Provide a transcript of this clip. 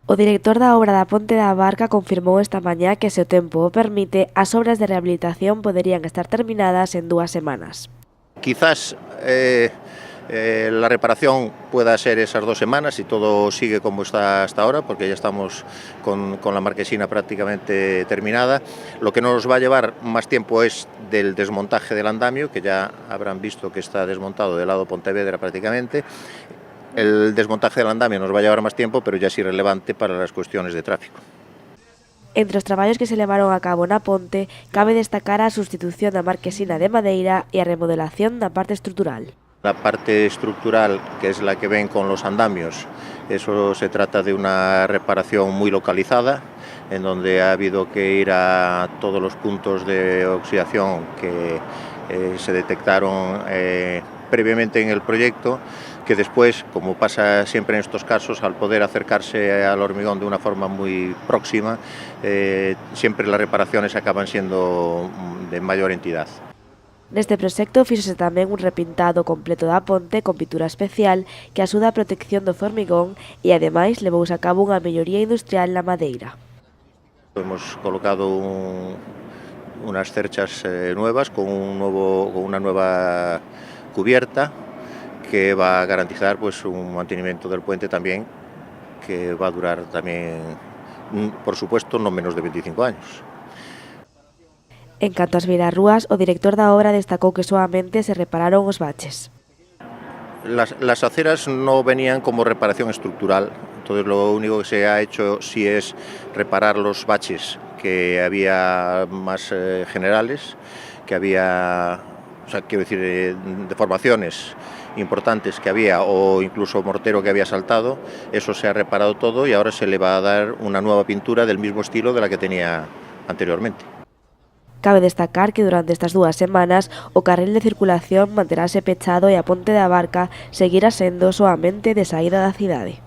O director da obra da Ponte da Barca confirmou esta mañá que, se o tempo o permite, as obras de rehabilitación poderían estar terminadas en 2 semanas. Quizás la reparación pueda ser esas 2 semanas si todo sigue como está hasta ahora, porque ya estamos con la marquesina prácticamente terminada. Lo que nos va a llevar más tiempo es del desmontaje del andamio, que ya habrán visto que está desmontado del lado Pontevedra prácticamente. El desmontaje del andamio nos va a llevar más tiempo, pero ya es irrelevante para las cuestiones de tráfico. Entre os traballos que se levaron a cabo na ponte, cabe destacar a sustitución da marquesina de madeira e a remodelación da parte estrutural. La parte estructural, que es la que ven con los andamios, eso se trata de una reparación muy localizada, en donde ha habido que ir a todos los puntos de oxidación que se detectaron previamente en el proyecto, que después, como pasa siempre en estos casos, al poder acercarse al hormigón de una forma muy próxima, siempre las reparaciones acaban siendo de mayor entidad. Neste proxecto fíxose tamén un repintado completo da ponte con pintura especial que axuda á protección do formigón e, ademais, levouse a cabo unha melloría industrial na madeira. Hemos colocado unas cerchas nuevas con una nueva cubierta que va a garantizar pues un mantenimiento del puente también, que va a durar también, por supuesto, no menos de 25 años. En canto ás beirarrúas, o director da obra destacou que soamente se repararon os baches. Las aceras no venían como reparación estructural, entonces lo único que se ha hecho sí es reparar los baches que había más generales, que había, o sea, quiero decir, deformaciones importantes que había o incluso mortero que había saltado. Eso se ha reparado todo y ahora se le va a dar una nueva pintura del mismo estilo de la que tenía anteriormente. Cabe destacar que durante estas 2 semanas o carril de circulación manterase pechado e a Ponte da Barca seguirá sendo soamente de saída da cidade.